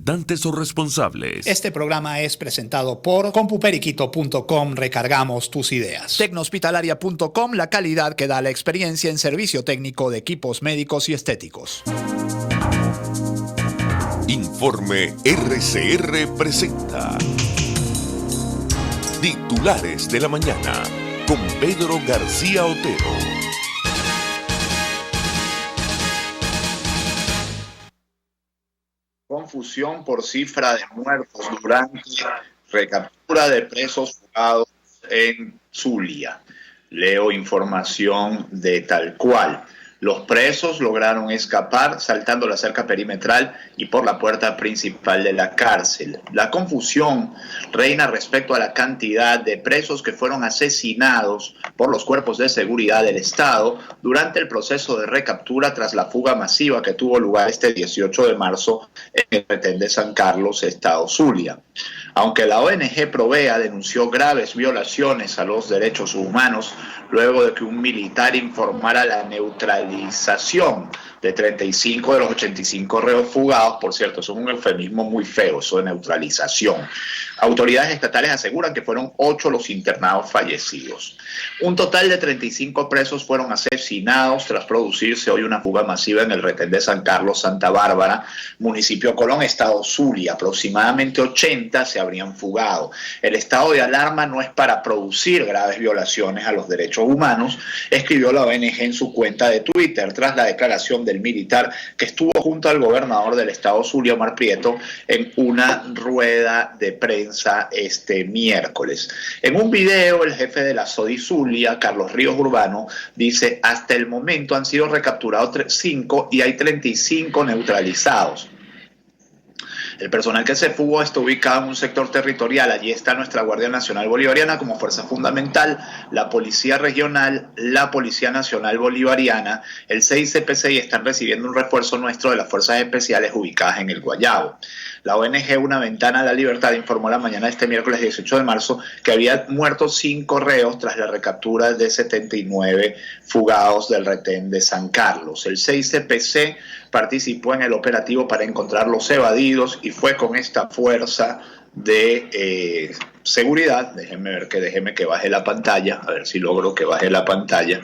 representantes o responsables. Este programa es presentado por compuperiquito.com. Recargamos tus ideas. Tecnohospitalaria.com, la calidad que da la experiencia en servicio técnico de equipos médicos y estéticos. Informe RCR presenta Titulares de la Mañana con Pedro García Otero. Confusión por cifra de muertos durante recaptura de presos fugados en Zulia. Leo información de tal cual. Los presos lograron escapar saltando la cerca perimetral y por la puerta principal de la cárcel. La confusión reina respecto a la cantidad de presos que fueron asesinados por los cuerpos de seguridad del Estado durante el proceso de recaptura tras la fuga masiva que tuvo lugar este 18 de marzo en el retén de San Carlos, Estado Zulia. Aunque la ONG Provea denunció graves violaciones a los derechos humanos luego de que un militar informara la neutralización de 35 de los 85 reos fugados. Por cierto, eso es un eufemismo muy feo, eso de neutralización. Autoridades estatales aseguran que fueron 8 los internados fallecidos. Un total de 35 presos fueron asesinados tras producirse hoy una fuga masiva en el retén de San Carlos, Santa Bárbara, municipio Colón, Estado Zulia. Aproximadamente 80 se habrían fugado. El estado de alarma no es para producir graves violaciones a los derechos humanos, escribió la ONG en su cuenta de Twitter tras la declaración del militar que estuvo junto al gobernador del Estado Zulia, Omar Prieto, en una rueda de prensa este miércoles. En un video, el jefe de la SODI Zulia, Carlos Ríos Urbano, dice: hasta el momento han sido recapturados 5 y hay 35 neutralizados. El personal que se fugó está ubicado en un sector territorial. Allí está nuestra Guardia Nacional Bolivariana como fuerza fundamental, la Policía Regional, la Policía Nacional Bolivariana, el CICPC, y están recibiendo un refuerzo nuestro de las fuerzas especiales ubicadas en el Guayabo. La ONG Una Ventana a la Libertad informó la mañana de este miércoles 18 de marzo que había muerto 5 reos tras la recaptura de 79 fugados del retén de San Carlos. El CICPC participó en el operativo para encontrar los evadidos y fue con esta fuerza de seguridad. Déjeme que baje la pantalla, a ver si logro que baje la pantalla.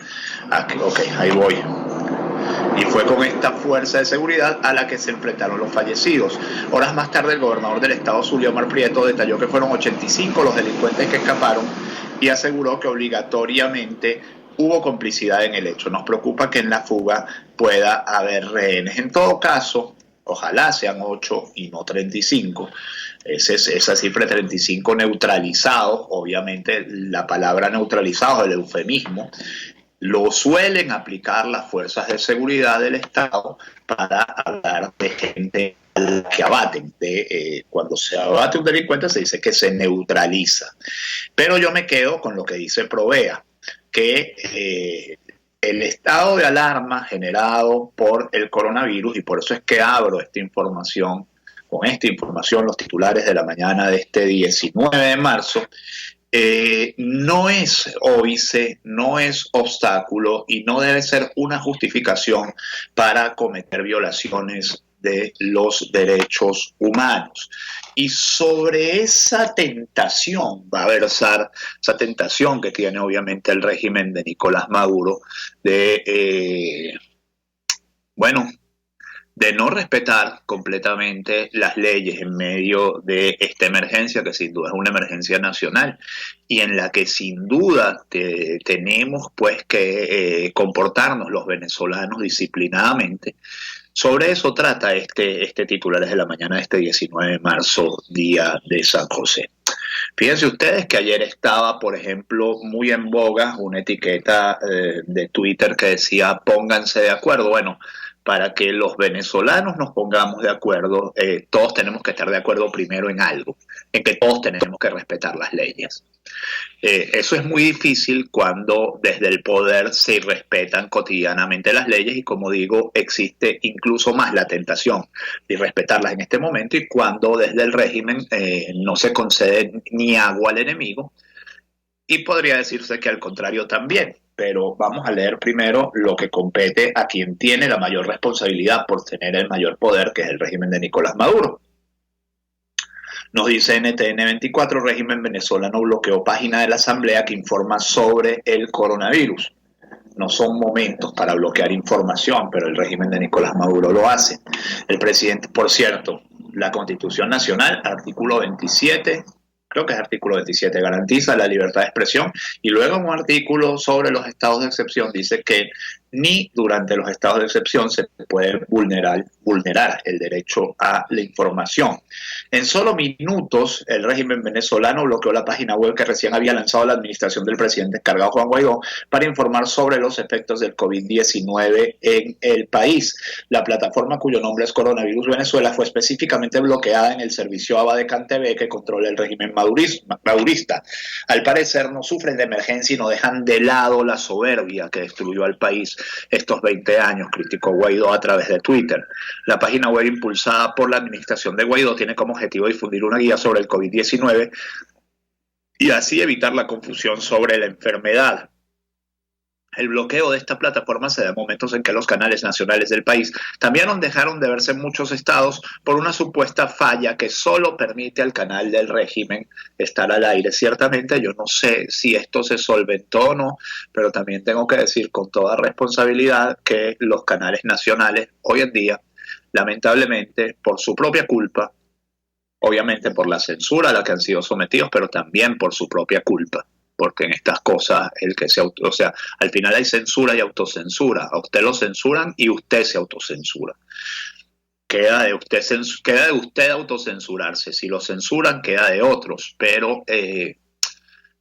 Aquí, ok, ahí voy. Y fue con esta fuerza de seguridad a la que se enfrentaron los fallecidos. Horas más tarde, el gobernador del Estado Zulia, Omar Prieto, detalló que fueron 85 los delincuentes que escaparon y aseguró que obligatoriamente hubo complicidad en el hecho. Nos preocupa que en la fuga pueda haber rehenes. En todo caso, ojalá sean 8 y no 35. Esa cifra de 35 neutralizados, obviamente la palabra neutralizados es el eufemismo, lo suelen aplicar las fuerzas de seguridad del Estado para hablar de gente que abaten. Cuando se abate un delincuente se dice que se neutraliza. Pero yo me quedo con lo que dice Provea, que el estado de alarma generado por el coronavirus, y por eso es que abro esta información, con esta información, los titulares de la mañana de este 19 de marzo, no es óbice, no es obstáculo y no debe ser una justificación para cometer violaciones de los derechos humanos. Y sobre esa tentación va a versar, esa tentación que tiene obviamente el régimen de Nicolás Maduro de no respetar completamente las leyes en medio de esta emergencia, que sin duda es una emergencia nacional y en la que sin duda tenemos pues que comportarnos los venezolanos disciplinadamente. Sobre eso trata este Titulares de la Mañana de este 19 de marzo, día de San José. Fíjense ustedes que ayer estaba, por ejemplo, muy en boga una etiqueta de Twitter que decía: pónganse de acuerdo. Bueno, para que los venezolanos nos pongamos de acuerdo, todos tenemos que estar de acuerdo primero en algo, en que todos tenemos que respetar las leyes. Eso es muy difícil cuando desde el poder se respetan cotidianamente las leyes y, como digo, existe incluso más la tentación de respetarlas en este momento, y cuando desde el régimen no se concede ni agua al enemigo, y podría decirse que al contrario también. Pero vamos a leer primero lo que compete a quien tiene la mayor responsabilidad por tener el mayor poder, que es el régimen de Nicolás Maduro. Nos dice NTN24, régimen venezolano bloqueó página de la Asamblea que informa sobre el coronavirus. No son momentos para bloquear información, pero el régimen de Nicolás Maduro lo hace. El presidente, por cierto, la Constitución Nacional, artículo 27, creo que es artículo 27, garantiza la libertad de expresión, y luego un artículo sobre los estados de excepción dice que ni durante los estados de excepción se puede vulnerar el derecho a la información. En solo minutos, el régimen venezolano bloqueó la página web que recién había lanzado la administración del presidente encargado Juan Guaidó para informar sobre los efectos del COVID-19 en el país. La plataforma, cuyo nombre es Coronavirus Venezuela, fue específicamente bloqueada en el servicio Abadecan TV que controla el régimen madurista. Al parecer no sufren de emergencia y no dejan de lado la soberbia que destruyó al país estos 20 años, criticó Guaidó a través de Twitter. La página web impulsada por la administración de Guaidó tiene como objetivo difundir una guía sobre el COVID-19 y así evitar la confusión sobre la enfermedad. El bloqueo de esta plataforma se da en momentos en que los canales nacionales del país también dejaron de verse en muchos estados por una supuesta falla que solo permite al canal del régimen estar al aire. Ciertamente yo no sé si esto se solventó o no, pero también tengo que decir con toda responsabilidad que los canales nacionales hoy en día, lamentablemente, por su propia culpa, obviamente por la censura a la que han sido sometidos, pero también por su propia culpa, porque en estas cosas al final hay censura y autocensura. A usted lo censuran y usted se autocensura. Queda de usted autocensurarse. Si lo censuran, queda de otros, pero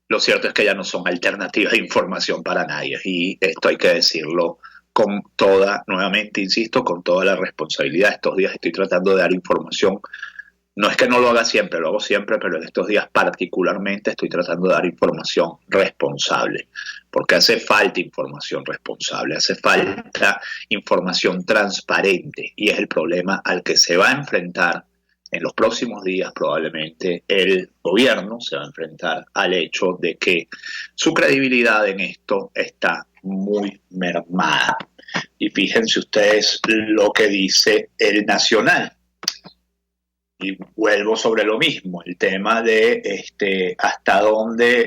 lo cierto es que ya no son alternativas de información para nadie, y esto hay que decirlo con toda, nuevamente insisto, con toda la responsabilidad. Estos días estoy tratando de dar información. No es que no lo haga siempre, lo hago siempre, pero en estos días particularmente estoy tratando de dar información responsable, porque hace falta información responsable, hace falta información transparente, y es el problema al que se va a enfrentar en los próximos días probablemente el gobierno. Se va a enfrentar al hecho de que su credibilidad en esto está muy mermada. Y fíjense ustedes lo que dice el Nacional. Y vuelvo sobre lo mismo, el tema de hasta dónde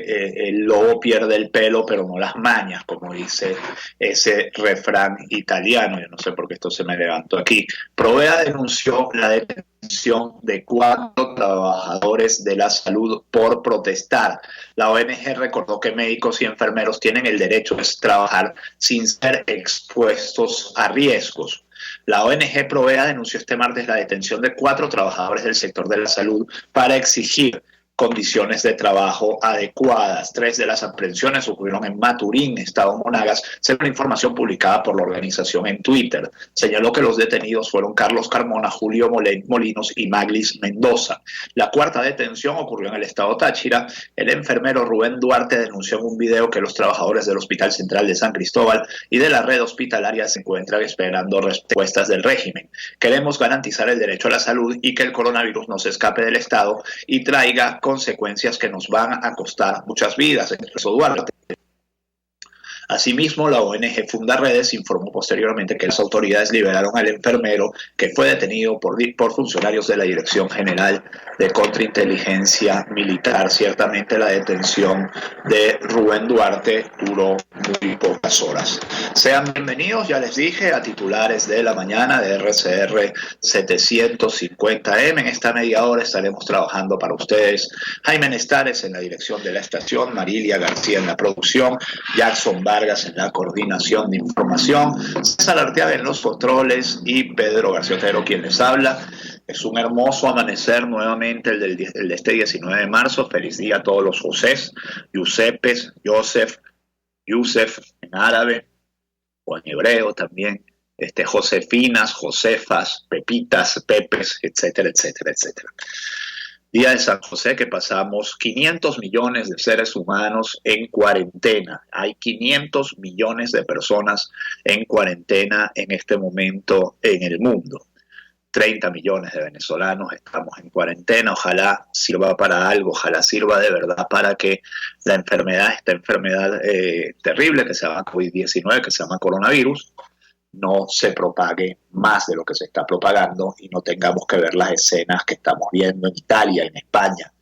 el lobo pierde el pelo pero no las mañas, como dice ese refrán italiano. Yo no sé por qué esto se me levantó aquí. Provea denunció la detención de 4 trabajadores de la salud por protestar. La ONG recordó que médicos y enfermeros tienen el derecho de trabajar sin ser expuestos a riesgos. La ONG Provea denunció este martes la detención de 4 trabajadores del sector de la salud para exigir condiciones de trabajo adecuadas. 3 de las aprehensiones ocurrieron en Maturín, estado Monagas, según información publicada por la organización en Twitter. Señaló que los detenidos fueron Carlos Carmona, Julio Molinos y Maglis Mendoza. La 4ª detención ocurrió en el estado Táchira. El enfermero Rubén Duarte denunció en un video que los trabajadores del Hospital Central de San Cristóbal y de la red hospitalaria se encuentran esperando respuestas del régimen. Queremos garantizar el derecho a la salud y que el coronavirus no se escape del estado y traiga consecuencias que nos van a costar muchas vidas, expresó Duarte. Asimismo, la ONG Fundaredes informó posteriormente que las autoridades liberaron al enfermero que fue detenido por funcionarios de la Dirección General de Contrainteligencia Militar. Ciertamente la detención de Rubén Duarte duró muy pocas horas. Sean bienvenidos, ya les dije, a titulares de la mañana de RCR 750M. En esta media hora estaremos trabajando para ustedes Jaime Nestares en la dirección de la estación, Marilia García en la producción, Jackson Vargas en la coordinación de información, César Arteaga en los controles y Pedro García Otero quien les habla. Es un hermoso amanecer nuevamente el de este 19 de marzo. Feliz día a todos los Josés, Giuseppes, Yusef en árabe o en hebreo también, Josefinas, Josefas, Pepitas, Pepes, etcétera, etcétera, etcétera. Día de San José que pasamos 500 millones de seres humanos en cuarentena. Hay 500 millones de personas en cuarentena en este momento en el mundo. 30 millones de venezolanos estamos en cuarentena. Ojalá sirva para algo, ojalá sirva de verdad para que esta enfermedad terrible que se llama COVID-19, que se llama coronavirus, no se propague más de lo que se está propagando y no tengamos que ver las escenas que estamos viendo en Italia, en España.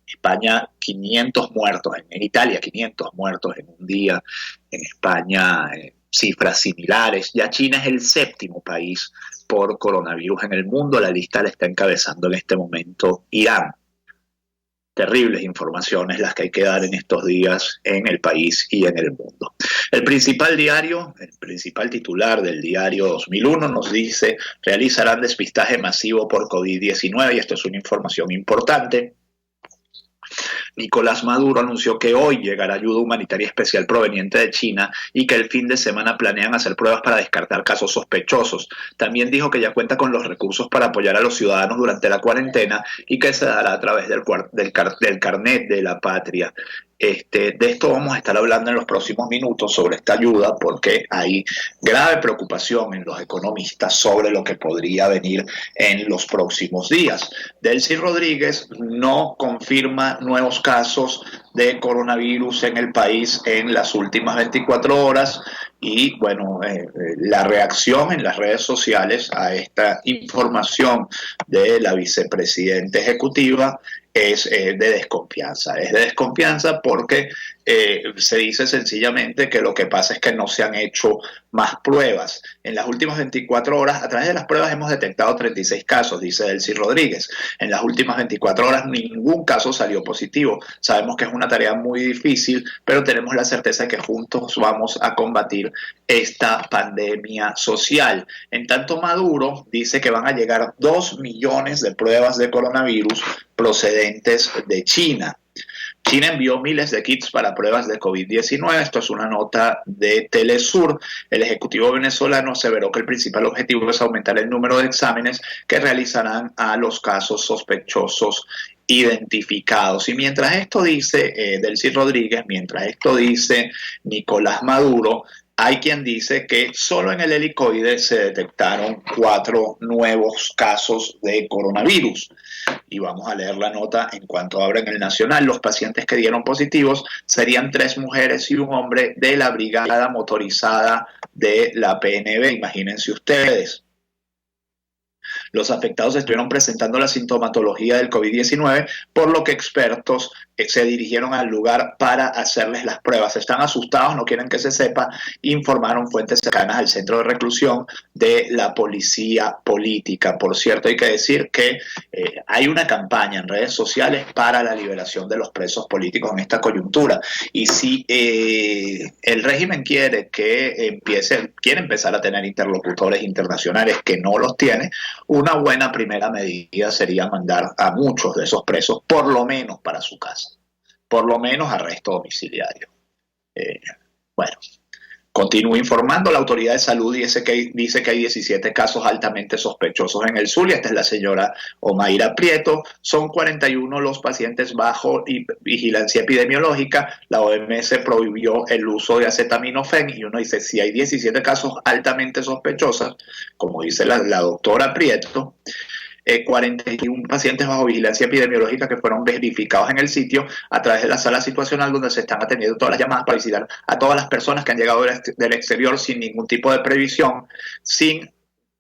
España, 500 muertos, en Italia 500 muertos en un día, en España cifras similares. Ya China es el 7º país por coronavirus en el mundo, la lista la está encabezando en este momento Irán. Terribles informaciones las que hay que dar en estos días en el país y en el mundo. El principal titular del diario 2001 nos dice: realizarán despistaje masivo por COVID-19, y esto es una información importante. Nicolás Maduro anunció que hoy llegará ayuda humanitaria especial proveniente de China y que el fin de semana planean hacer pruebas para descartar casos sospechosos. También dijo que ya cuenta con los recursos para apoyar a los ciudadanos durante la cuarentena y que se dará a través del carnet de la patria. De esto vamos a estar hablando en los próximos minutos, sobre esta ayuda, porque hay grave preocupación en los economistas sobre lo que podría venir en los próximos días. Delcy Rodríguez no confirma nuevos casos de coronavirus en el país en las últimas 24 horas y bueno, la reacción en las redes sociales a esta información de la vicepresidenta ejecutiva es de desconfianza. Es de desconfianza porque se dice sencillamente que lo que pasa es que no se han hecho más pruebas. En las últimas 24 horas, a través de las pruebas hemos detectado 36 casos, dice Delcy Rodríguez. En las últimas 24 horas ningún caso salió positivo. Sabemos que es una tarea muy difícil, pero tenemos la certeza de que juntos vamos a combatir esta pandemia social. En tanto, Maduro dice que van a llegar 2 millones de pruebas de coronavirus procedentes de China. China envió miles de kits para pruebas de COVID-19. Esto es una nota de Telesur. El ejecutivo venezolano aseveró que el principal objetivo es aumentar el número de exámenes que realizarán a los casos sospechosos identificados. Y mientras esto dice Delcy Rodríguez, mientras esto dice Nicolás Maduro, hay quien dice que solo en el helicoide se detectaron 4 nuevos casos de coronavirus. Y vamos a leer la nota en cuanto abren el Nacional. Los pacientes que dieron positivos serían 3 mujeres y un hombre de la brigada motorizada de la PNB. Imagínense ustedes. Los afectados estuvieron presentando la sintomatología del COVID-19, por lo que expertos se dirigieron al lugar para hacerles las pruebas. Están asustados, no quieren que se sepa, informaron fuentes cercanas al centro de reclusión de la policía política. Por cierto, hay que decir que hay una campaña en redes sociales para la liberación de los presos políticos en esta coyuntura. Y si el régimen quiere empezar a tener interlocutores internacionales, que no los tiene, una buena primera medida sería mandar a muchos de esos presos, por lo menos para su casa, por lo menos arresto domiciliario. Bueno, continúo informando. La autoridad de salud dice que hay 17 casos altamente sospechosos en el Zulia. Esta es la señora Omaira Prieto. Son 41 los pacientes bajo vigilancia epidemiológica. La OMS prohibió el uso de acetaminofén y uno dice, si hay 17 casos altamente sospechosos, como dice la doctora Prieto, 41 pacientes bajo vigilancia epidemiológica que fueron verificados en el sitio a través de la sala situacional, donde se están atendiendo todas las llamadas para visitar a todas las personas que han llegado del exterior sin ningún tipo de previsión,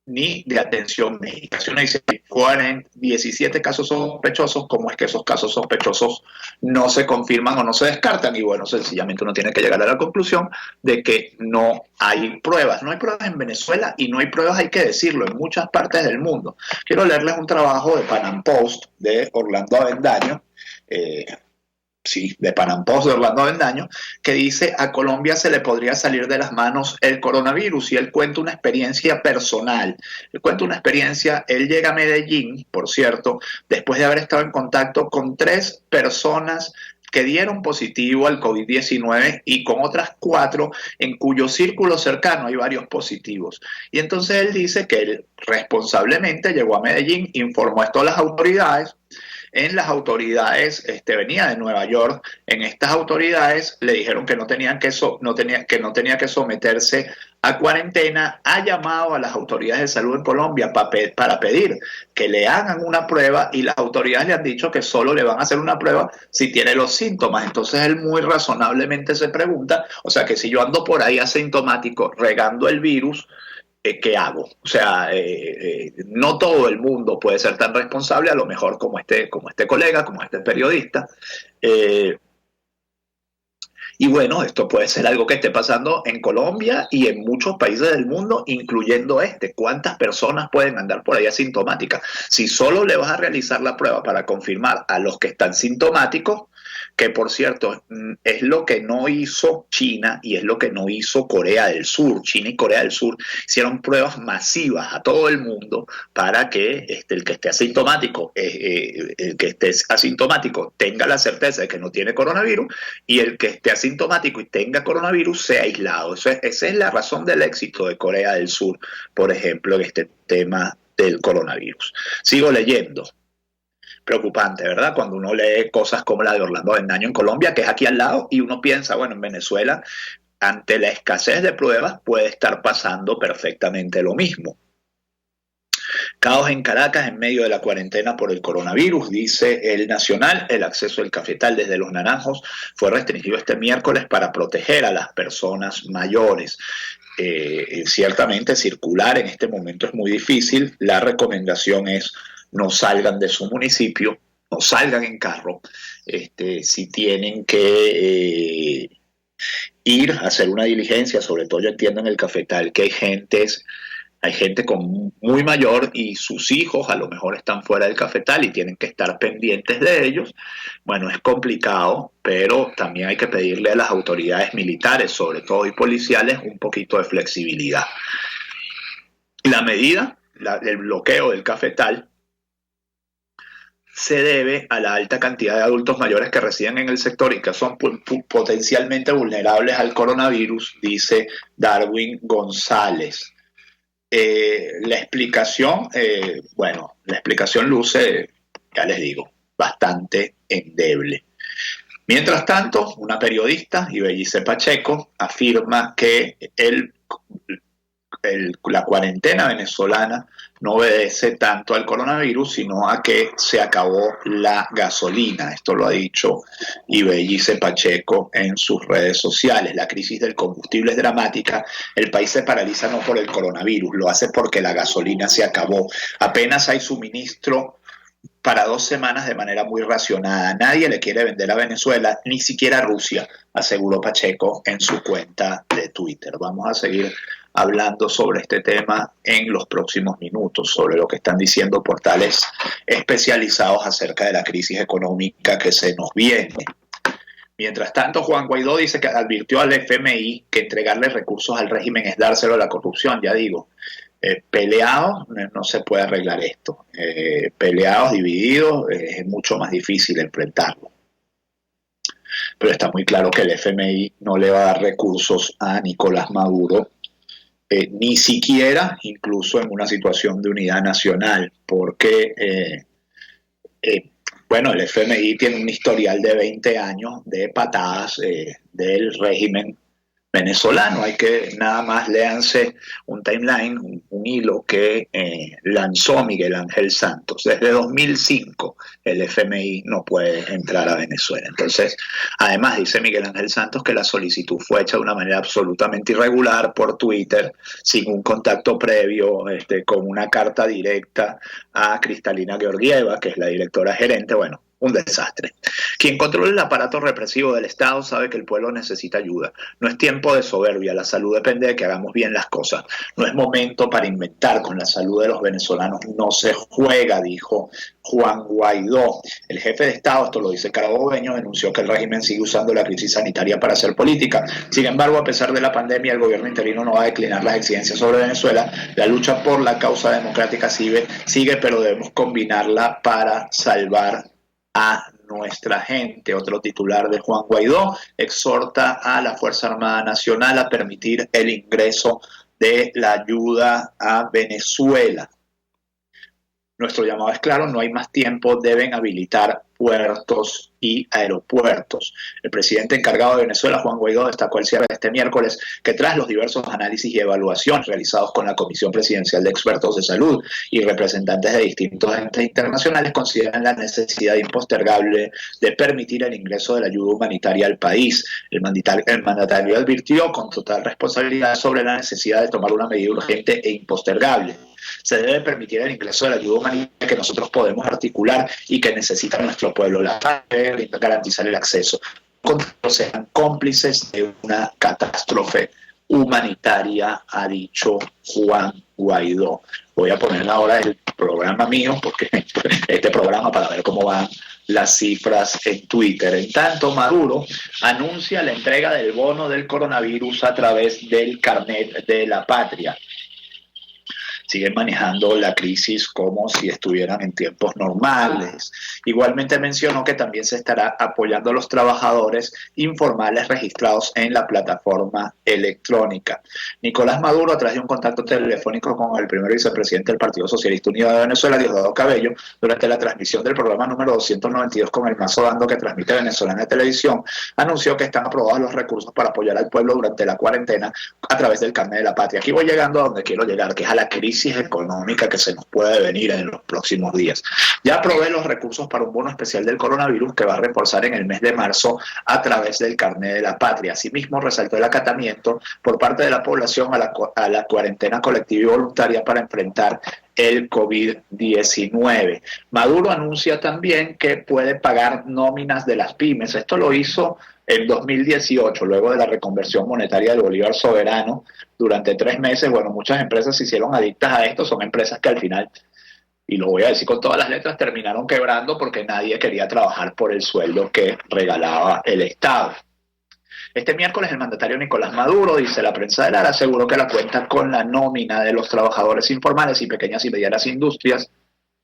ni de atención médica. Si uno dice que fueron 17 casos sospechosos, ¿cómo es que esos casos sospechosos no se confirman o no se descartan? Y bueno, sencillamente uno tiene que llegar a la conclusión de que no hay pruebas. No hay pruebas en Venezuela y no hay pruebas, hay que decirlo, en muchas partes del mundo. Quiero leerles un trabajo de Pan Am Post de Orlando Avendaño, de Pan Am Post de Orlando Avendaño, que dice: a Colombia se le podría salir de las manos el coronavirus. Y él cuenta una experiencia personal. Él llega a Medellín, por cierto, después de haber estado en contacto con 3 personas que dieron positivo al COVID-19 y con otras 4 en cuyo círculo cercano hay varios positivos. Y entonces él dice que él responsablemente llegó a Medellín, informó esto a las autoridades. En las autoridades, venía de Nueva York, en estas autoridades le dijeron que no tenía que someterse a cuarentena. Ha llamado a las autoridades de salud en Colombia para pedir que le hagan una prueba y las autoridades le han dicho que solo le van a hacer una prueba si tiene los síntomas. Entonces él muy razonablemente se pregunta, o sea que si yo ando por ahí asintomático regando el virus, ¿qué hago? O sea, no todo el mundo puede ser tan responsable, a lo mejor como este colega, como este periodista. Y bueno, esto puede ser algo que esté pasando en Colombia y en muchos países del mundo, incluyendo este. ¿Cuántas personas pueden andar por ahí asintomáticas? Si solo le vas a realizar la prueba para confirmar a los que están sintomáticos, que por cierto es lo que no hizo China y es lo que no hizo Corea del Sur. China y Corea del Sur hicieron pruebas masivas a todo el mundo para que el que esté asintomático tenga la certeza de que no tiene coronavirus, y el que esté asintomático y tenga coronavirus sea aislado. Esa es la razón del éxito de Corea del Sur, por ejemplo, en este tema del coronavirus. Sigo leyendo. Preocupante, ¿verdad? Cuando uno lee cosas como la de Orlando Avendaño en Colombia, que es aquí al lado, y uno piensa, bueno, en Venezuela, ante la escasez de pruebas, puede estar pasando perfectamente lo mismo. Caos en Caracas en medio de la cuarentena por el coronavirus, dice El Nacional. El acceso al cafetal desde Los Naranjos fue restringido este miércoles para proteger a las personas mayores. Ciertamente circular en este momento es muy difícil. La recomendación es no salgan de su municipio, no salgan en carro. Si tienen que ir a hacer una diligencia, sobre todo yo entiendo en el cafetal que hay gente muy mayor y sus hijos a lo mejor están fuera del cafetal y tienen que estar pendientes de ellos. Bueno, es complicado, pero también hay que pedirle a las autoridades militares, sobre todo y policiales, un poquito de flexibilidad. La medida, el bloqueo del cafetal, se debe a la alta cantidad de adultos mayores que residen en el sector y que son potencialmente vulnerables al coronavirus, dice Darwin González. La explicación luce, ya les digo, bastante endeble. Mientras tanto, una periodista, Ibellice Pacheco, afirma que la cuarentena venezolana no obedece tanto al coronavirus, sino a que se acabó la gasolina. Esto lo ha dicho Ibellice Pacheco en sus redes sociales. La crisis del combustible es dramática. El país se paraliza no por el coronavirus, lo hace porque la gasolina se acabó. Apenas hay suministro para 2 semanas de manera muy racionada. Nadie le quiere vender a Venezuela, ni siquiera a Rusia, aseguró Pacheco en su cuenta de Twitter. Vamos a seguir hablando sobre este tema en los próximos minutos, sobre lo que están diciendo portales especializados acerca de la crisis económica que se nos viene. Mientras tanto, Juan Guaidó dice que advirtió al FMI que entregarle recursos al régimen es dárselo a la corrupción. Ya digo, peleados no se puede arreglar esto. Peleados, divididos, es mucho más difícil enfrentarlo. Pero está muy claro que el FMI no le va a dar recursos a Nicolás Maduro, ni siquiera incluso en una situación de unidad nacional, porque el FMI tiene un historial de 20 años de patadas del régimen venezolano. Hay que nada más léanse un timeline, un hilo que lanzó Miguel Ángel Santos. Desde 2005 el FMI no puede entrar a Venezuela. Entonces, además dice Miguel Ángel Santos que la solicitud fue hecha de una manera absolutamente irregular por Twitter, sin un contacto previo, con una carta directa a Cristalina Georgieva, que es la directora gerente. Bueno, un desastre. Quien controla el aparato represivo del Estado sabe que el pueblo necesita ayuda. No es tiempo de soberbia, la salud depende de que hagamos bien las cosas. No es momento para inventar, con la salud de los venezolanos no se juega, dijo Juan Guaidó. El jefe de Estado, esto lo dice Carabobeño, denunció que el régimen sigue usando la crisis sanitaria para hacer política. Sin embargo, a pesar de la pandemia, el gobierno interino no va a declinar las exigencias sobre Venezuela. La lucha por la causa democrática sigue, pero debemos combinarla para salvar a nuestra gente. Otro titular de Juan Guaidó exhorta a la Fuerza Armada Nacional a permitir el ingreso de la ayuda a Venezuela. Nuestro llamado es claro, no hay más tiempo, deben habilitar puertos y aeropuertos. El presidente encargado de Venezuela, Juan Guaidó, destacó el cierre de este miércoles que tras los diversos análisis y evaluaciones realizados con la Comisión Presidencial de Expertos de Salud y representantes de distintos entes internacionales, consideran la necesidad impostergable de permitir el ingreso de la ayuda humanitaria al país. El mandatario advirtió con total responsabilidad sobre la necesidad de tomar una medida urgente e impostergable. Se debe permitir el ingreso de la ayuda humanitaria que nosotros podemos articular y que necesita nuestro pueblo. La debe garantizar el acceso. No sean cómplices de una catástrofe humanitaria, ha dicho Juan Guaidó. Voy a poner ahora el programa mío, porque este programa para ver cómo van las cifras en Twitter. En tanto, Maduro anuncia la entrega del bono del coronavirus a través del carnet de la patria. Siguen manejando la crisis como si estuvieran en tiempos normales. Igualmente mencionó que también se estará apoyando a los trabajadores informales registrados en la plataforma electrónica. Nicolás Maduro, a través de un contacto telefónico con el primer vicepresidente del Partido Socialista Unido de Venezuela, Diosdado Cabello, durante la transmisión del programa número 292 con el Mazo Dando que transmite Venezolana de Televisión, anunció que están aprobados los recursos para apoyar al pueblo durante la cuarentena a través del carnet de la patria. Aquí voy llegando a donde quiero llegar, que es a la crisis económica que se nos puede venir en los próximos días. Ya aprobé los recursos para un bono especial del coronavirus que va a reforzar en el mes de marzo a través del carnet de la patria. Asimismo, resaltó el acatamiento por parte de la población a la cuarentena colectiva y voluntaria para enfrentar el COVID-19. Maduro anuncia también que puede pagar nóminas de las pymes. Esto lo hizo en 2018, luego de la reconversión monetaria del bolívar soberano durante 3 meses. Bueno, muchas empresas se hicieron adictas a esto, son empresas que al final, y lo voy a decir con todas las letras, terminaron quebrando porque nadie quería trabajar por el sueldo que regalaba el Estado. Este miércoles el mandatario Nicolás Maduro, dice la prensa de Lara, aseguró que la cuenta con la nómina de los trabajadores informales y pequeñas y medianas industrias,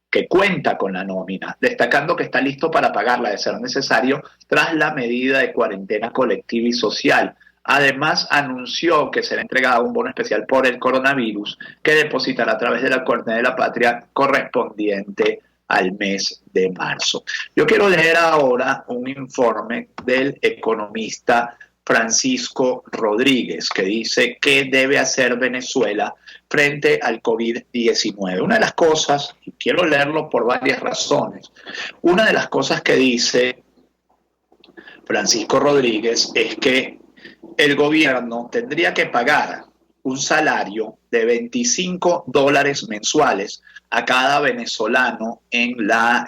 que cuenta con la nómina, destacando que está listo para pagarla de ser necesario tras la medida de cuarentena colectiva y social. Además, anunció que será entregado un bono especial por el coronavirus que depositará a través de la Corte de la Patria correspondiente al mes de marzo. Yo quiero leer ahora un informe del economista Francisco Rodríguez, que dice qué debe hacer Venezuela frente al COVID-19. Una de las cosas, y quiero leerlo por varias razones, una de las cosas que dice Francisco Rodríguez es que el gobierno tendría que pagar un salario de $25 mensuales a cada venezolano en la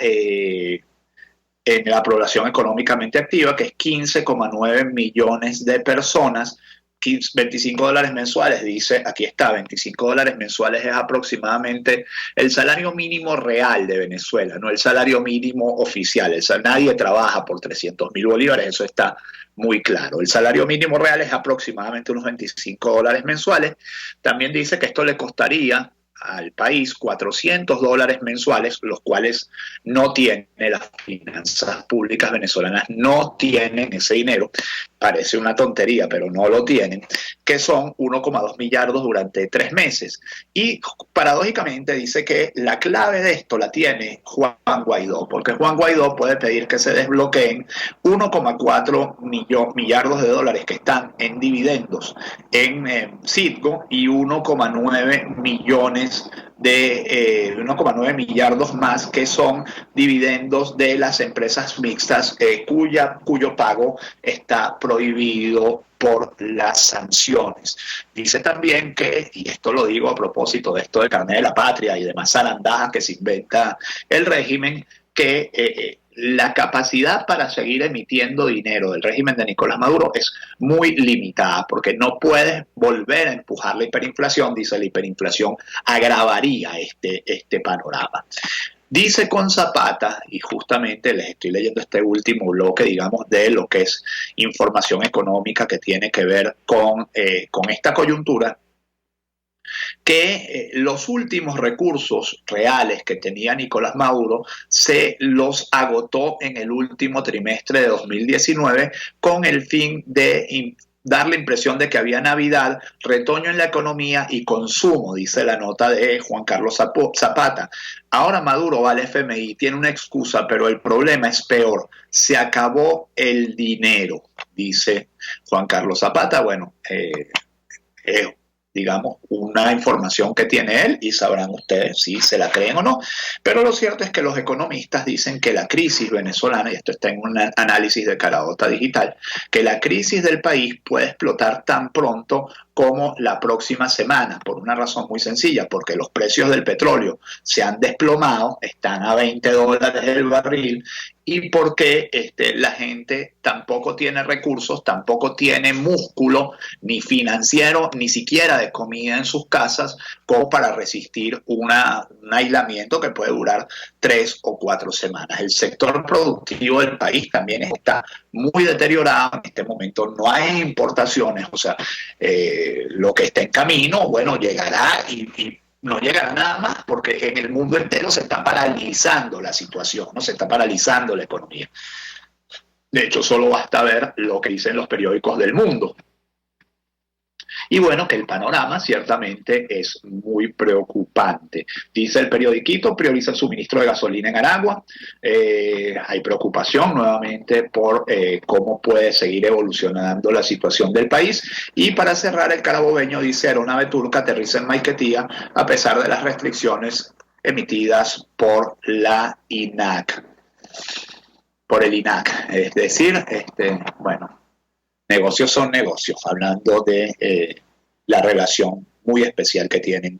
población económicamente activa, que es 15,9 millones de personas. $25 mensuales, dice, aquí está, $25 mensuales es aproximadamente el salario mínimo real de Venezuela, no el salario mínimo oficial. Nadie trabaja por 300.000 bolívares, eso está muy claro. El salario mínimo real es aproximadamente unos $25 mensuales. También dice que esto le costaría al país $400 mensuales, los cuales no tienen las finanzas públicas venezolanas, no tienen ese dinero. Parece una tontería, pero no lo tienen, que son 1,2 millardos durante 3 meses. Y paradójicamente dice que la clave de esto la tiene Juan Guaidó, porque Juan Guaidó puede pedir que se desbloqueen 1,4 millardos de dólares que están en dividendos en Citgo y 1,9 millones de 1,9 millardos más que son dividendos de las empresas mixtas cuyo pago está prohibido por las sanciones. Dice también que, y esto lo digo a propósito de esto del carnet de la patria y demás zarandajas que se inventa el régimen, que la capacidad para seguir emitiendo dinero del régimen de Nicolás Maduro es muy limitada, porque no puedes volver a empujar la hiperinflación. Dice, la hiperinflación agravaría este panorama. Dice con Zapata, y justamente les estoy leyendo este último bloque, digamos, de lo que es información económica que tiene que ver con esta coyuntura, que los últimos recursos reales que tenía Nicolás Maduro se los agotó en el último trimestre de 2019 con el fin de dar la impresión de que había Navidad, retoño en la economía y consumo, dice la nota de Juan Carlos Zapata. Ahora Maduro va al FMI, tiene una excusa, pero el problema es peor. Se acabó el dinero, dice Juan Carlos Zapata. Bueno, digamos, una información que tiene él y sabrán ustedes si se la creen o no. Pero lo cierto es que los economistas dicen que la crisis venezolana, y esto está en un análisis de Carabota Digital, que la crisis del país puede explotar tan pronto como la próxima semana, por una razón muy sencilla, porque los precios del petróleo se han desplomado, están a $20 el barril, y porque la gente tampoco tiene recursos, tampoco tiene músculo, ni financiero, ni siquiera de comida en sus casas, como para resistir un aislamiento que puede durar 3 o 4 semanas. El sector productivo del país también está muy deteriorado. En este momento no hay importaciones, o sea, lo que está en camino, bueno, llegará y no llegará nada más, porque en el mundo entero se está paralizando la situación, no se está paralizando la economía. De hecho, solo basta ver lo que dicen los periódicos del mundo. Y bueno, que el panorama ciertamente es muy preocupante. Dice el periodiquito, prioriza el suministro de gasolina en Aragua. Hay preocupación nuevamente por cómo puede seguir evolucionando la situación del país. Y para cerrar, el carabobeño dice, aeronave turca aterriza en Maiquetía a pesar de las restricciones emitidas por la INAC. Por el INAC. Es decir, bueno, negocios son negocios, hablando de la relación muy especial que tienen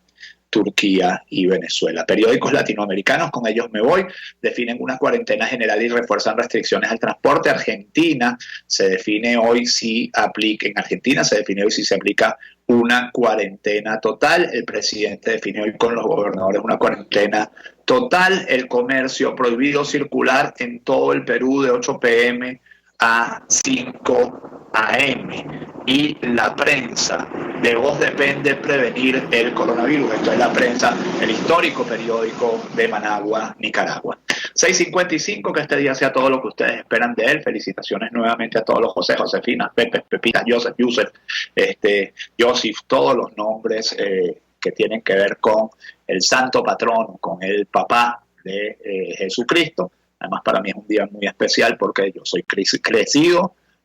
Turquía y Venezuela. Periódicos latinoamericanos, con ellos me voy, definen una cuarentena general y refuerzan restricciones al transporte. Argentina se define hoy si aplica, en Argentina se define hoy si se aplica una cuarentena total. El presidente define hoy con los gobernadores una cuarentena total. El comercio prohibido circular en todo el Perú de 8 p.m. a 5 a.m. Y la prensa, de vos depende prevenir el coronavirus. Esto es la prensa, el histórico periódico de Managua, Nicaragua. 6:55, que este día sea todo lo que ustedes esperan de él. Felicitaciones nuevamente a todos los José, Josefina, Pepe, Pepita, Joseph, Joseph, todos los nombres que tienen que ver con el santo patrono, con el papá de Jesucristo. Además, para mí es un día muy especial porque yo soy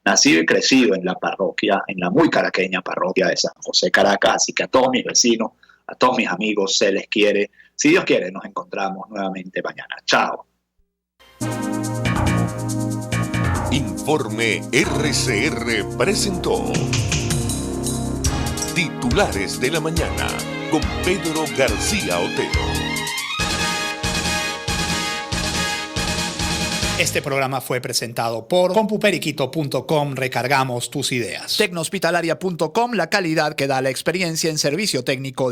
nacido y crecido en la parroquia, en la muy caraqueña parroquia de San José, Caracas. Así que a todos mis vecinos, a todos mis amigos, se les quiere. Si Dios quiere, nos encontramos nuevamente mañana. Chao. Informe RCR presentó Titulares de la Mañana con Pedro García Otero. Este programa fue presentado por compuperiquito.com. Recargamos tus ideas. Tecnohospitalaria.com, la calidad que da la experiencia en servicio técnico de